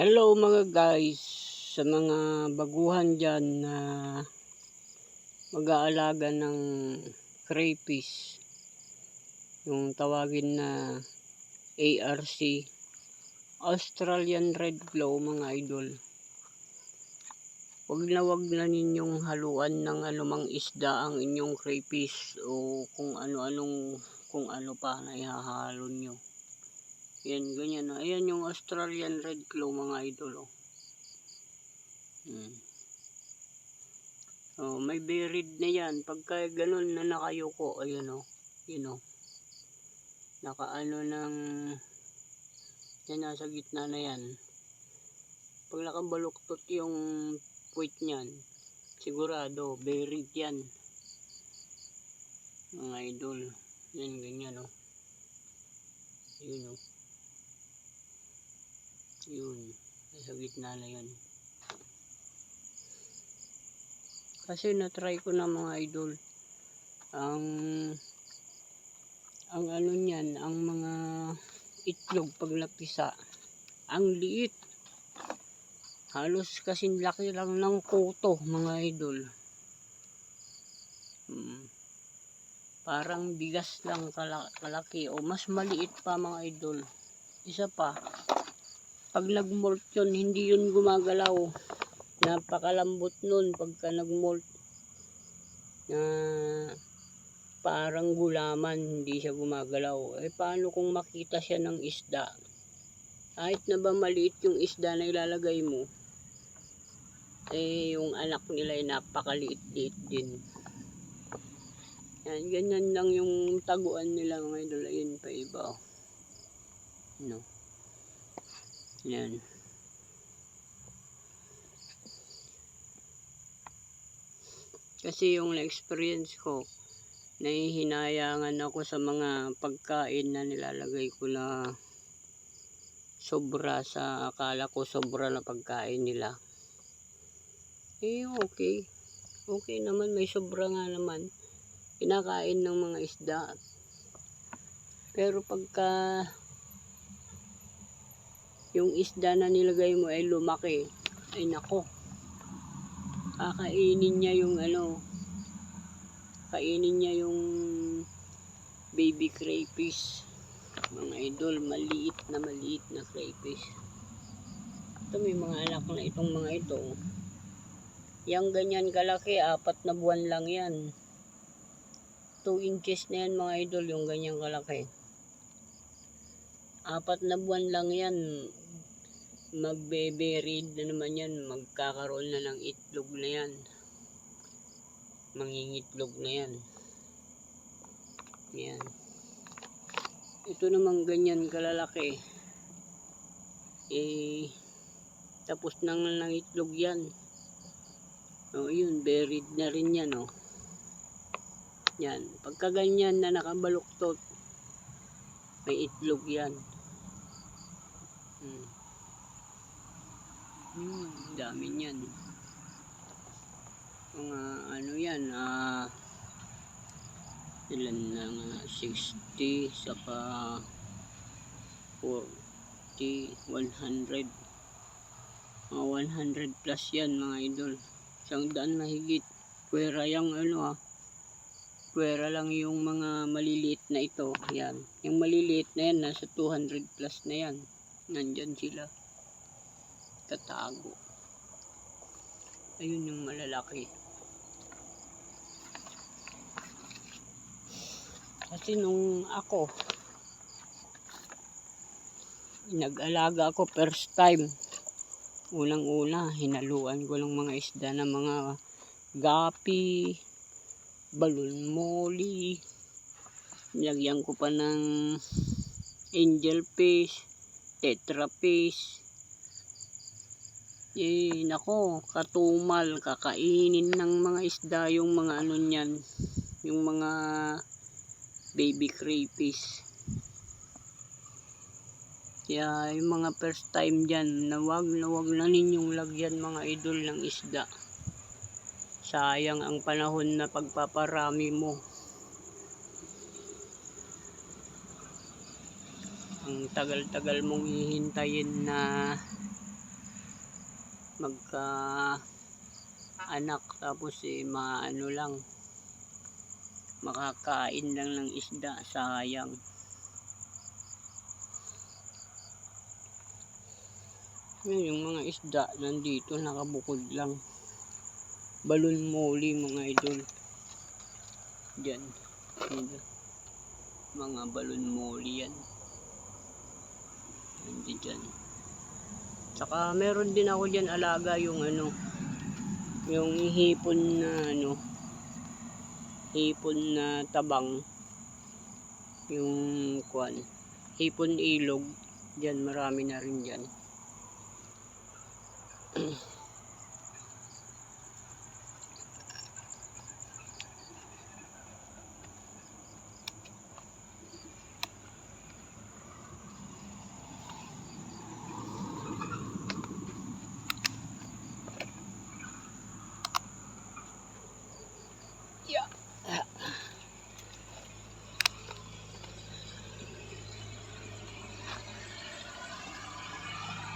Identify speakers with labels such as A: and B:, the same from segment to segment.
A: Hello mga guys, sa mga baguhan dyan na mag-aalaga ng crayfish, yung tawagin na ARC, Australian Red Claw mga idol. Wag na ninyong haluan ng anumang isda ang inyong crayfish o kung ano pa na ihahalo nyo. Yan, ganyan. Ayan yung Australian Red Claw mga idol. Oh, may buried na yan. Pagka ganun na nakayuko, ayun o. Yun o. Nakaano ng, yan nasa gitna na yan. Pag nakabaluktot yung puwit niyan, sigurado, buried yan. Mga idol. Yan, ganyan o. Yun o. Yun. Nasa gitna na yan. Kasi na-try ko na mga idol. Ang ano niyan, ang mga itlog pag napisa, ang liit. Halos kasing laki lang ng kuto mga idol. Parang bigas lang kalaki o mas maliit pa mga idol. Isa pa, pag nag-molt yun, hindi yun gumagalaw. Napakalambot nun pagka nag-molt. Parang gulaman, hindi siya gumagalaw. Paano kung makita siya ng isda? Kahit na ba maliit yung isda na ilalagay mo, yung anak nila ay napakaliit-liit din. Yan, ganyan lang yung taguan nila mga idol. Ayun pa iba. No. Yan. Kasi yung na-experience ko, nahihinayangan ako sa mga pagkain na nilalagay ko na sobra sa akala ko sobra na pagkain nila. Okay. Okay naman, may sobra nga naman. Kinakain ng mga isda. Pero pagka yung isda na nilagay mo ay lumaki, ay nako. Kakainin niya yung kainin niya yung baby crayfish. Mga idol, maliit na crayfish. Ito may mga anak na itong mga ito. Yang ganyan kalaki, 4 na buwan lang yan. 2 inches na yan mga idol, yung ganyan kalaki. 4 na buwan lang yan. Magbe-breed na naman yan, magkakaroon na ng itlog na yan, mangingitlog na yan. Yan, ito naman ganyan kalalaki, tapos nang itlog yan. Yun, buried na rin yan. Yan, pagka ganyan na nakabaluktot, may itlog yan. Dami niyan. Mga yan, ilan na nga, 60, saka 40, 100. Mga 100 plus yan mga idol. 100 mahigit. Pwera yung pwera lang yung mga maliliit na ito. Yan. Yung maliliit na yan, nasa 200 plus na yan. Nandyan sila. Tatago. Ayun yung malalaki. Kasi nung ako nag-alaga ako first time, unang-una hinaluan ko ng mga isda na mga gapi, balon molly, nilagyan ko pa ng angel fish, tetra fish. Nako, katumal, kakainin ng mga isda yung mga niyan, yung mga baby crayfish. Kaya yung mga first time dyan, wag na ninyong lagyan mga idol ng isda. Sayang ang panahon na pagpaparami mo. Ang tagal-tagal mong hihintayin na magka anak, tapos maano lang, makakain lang ng isda, sayang. Yun, yung mga isda nandito nakabukod lang. Balon moli mga idol. Diyan. Mga balon moli yan. Nandiyan. Tsaka meron din ako diyan alaga yung ano, yung hipon na ano, hipon na tabang, yung kwan, hipon ilog. Diyan marami na rin diyan.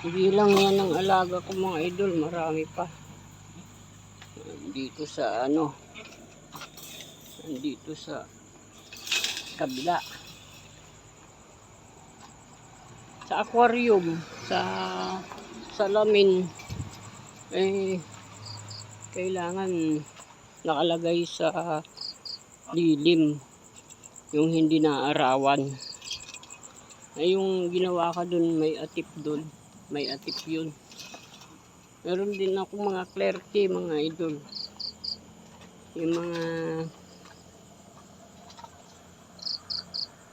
A: Hindi lang yan ang alaga ko mga idol, marami pa. Dito sa ano, dito sa kabila. Sa aquarium, sa salamin, kailangan nakalagay sa lilim, yung hindi naarawan. Yung ginawa ka dun, may atip dun. May atip yun. Meron din ako mga clerke mga idol. Yung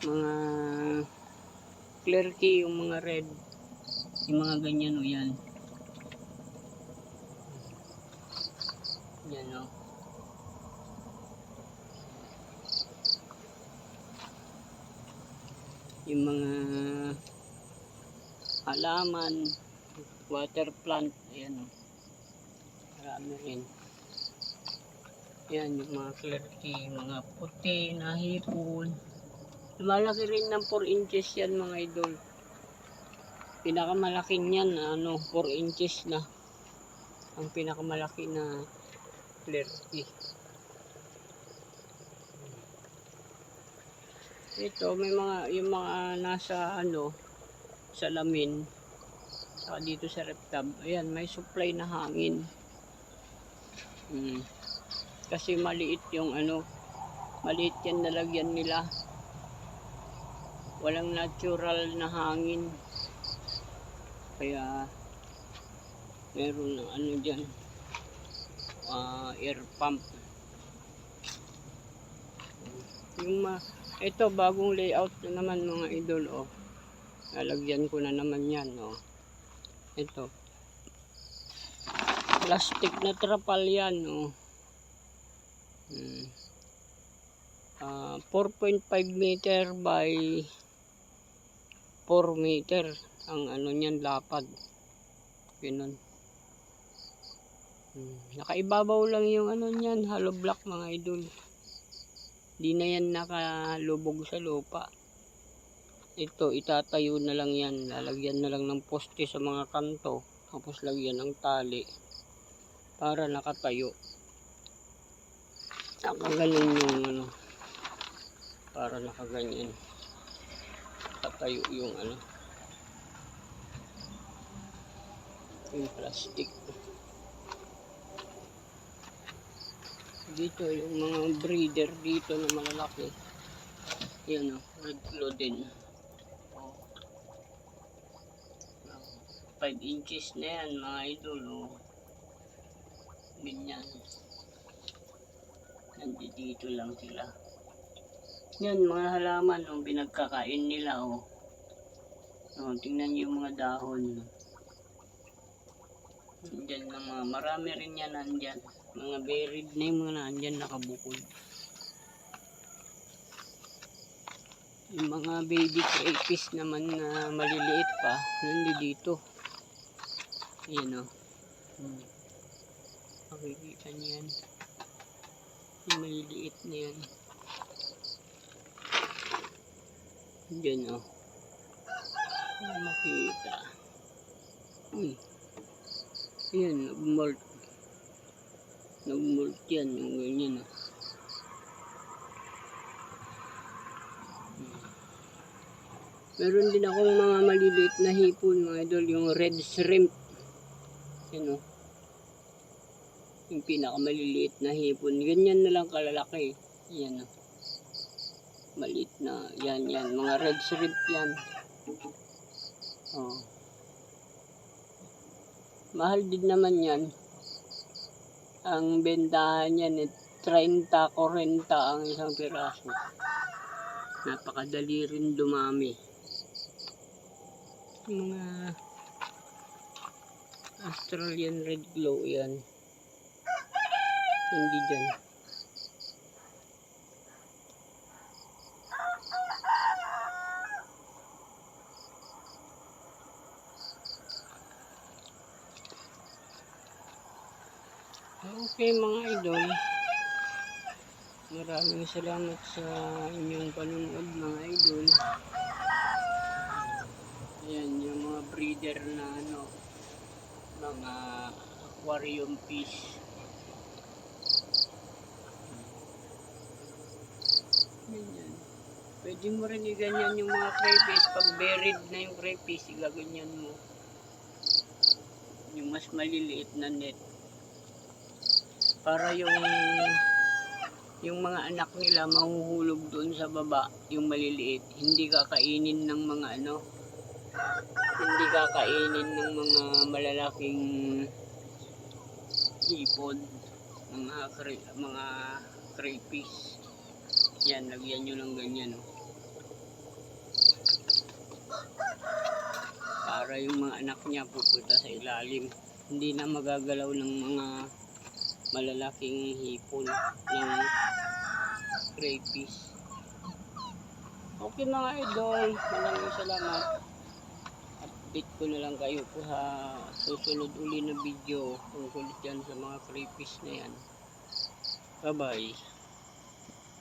A: mga clerke, yung mga red, yung mga ganyan o yan. Yan o. Yung mga halaman, water plant, ayan o. Marami rin. Yan yung mga clerke, mga puti na hipon. Lumalaki rin ng 4 inches yan mga idol. Pinakamalaki niyan, ano, 4 inches na. Ang pinakamalaki na clerke. Ito, may mga, yung mga nasa, ano, salamin. Saka dito sa reptab. Ayan, may supply na hangin. Kasi maliit yung, ano, maliit yan nalagyan nila. Walang natural na hangin. Kaya meron ng ano dyan, air pump. Yung ito bagong layout na naman mga idol. Oh, lalagyan ko na naman yan. Oh, ito plastic na trapal yan. Oh, 4.5 meter by 4 meter ang ano niyan, lapad. Ganun. Nakaibabaw lang yung ano niyan, hollow block mga idol. Di na yan nakalubog sa lupa. Ito, itatayo na lang yan. Lalagyan na lang ng poste sa mga kanto. Tapos lagyan ng tali para nakatayo. Nakaganon yung ano, para nakaganyan. Nakatayo yung ano, yung plastic. Dito yung mga breeder dito na malalaki. Yan o, red claw din. 5 inches na yan mga idol. Oh, ganyan. Nandito lang sila. Yan mga halaman, oh, pinagkakain nila. Oh, tingnan niyo yung mga dahon. Nandyan na mga, marami rin yan nandyan. Mga buried na yung mga nandyan nakabukod. Yung mga baby crayfish naman na maliliit pa, nandito. Ayan o. Makikita niyan. Yung maliliit na yan. Diyan o. Makikita. Uy. Ayan, nag-molt. Nag-molt yan, yung ganyan. Meron din akong mga maliliit na hipon, mga idol, yung red shrimp. Yan o. Yung pinakamaliliit na hipon. Ganyan na lang kalalaki. Yan o. Maliit na. Yan. Mga red shrimp yan. Oh. Mahal din naman yan. Ang bentahan yan 30, 40 ang isang piraso. Napakadali rin dumami. Mga Australian red glow yan. Hindi dyan. Okay mga idol, maraming salamat sa inyong panunood mga idol. Ayan yung mga breeder na mga aquarium fish. Ganyan. Pwede mo rin iganyan yung mga crayfish. Pag buried na yung crayfish, igaganyan mo yung mas maliliit na net. Para yung mga anak nila mahuhulog doon sa baba, yung maliliit, hindi kakainin ng mga hindi kakainin ng mga malalaking hipon, mga crayfish. Yan, lagyan nyo ng ganyan para yung mga anak niya pupunta sa ilalim, hindi na magagalaw ng mga malalaking hipon ng crayfish. Okay mga idol, maraming salamat. Update ko na lang kayo po sa susunod uli na video tungkol dyan sa mga crayfish na yan. Bye bye.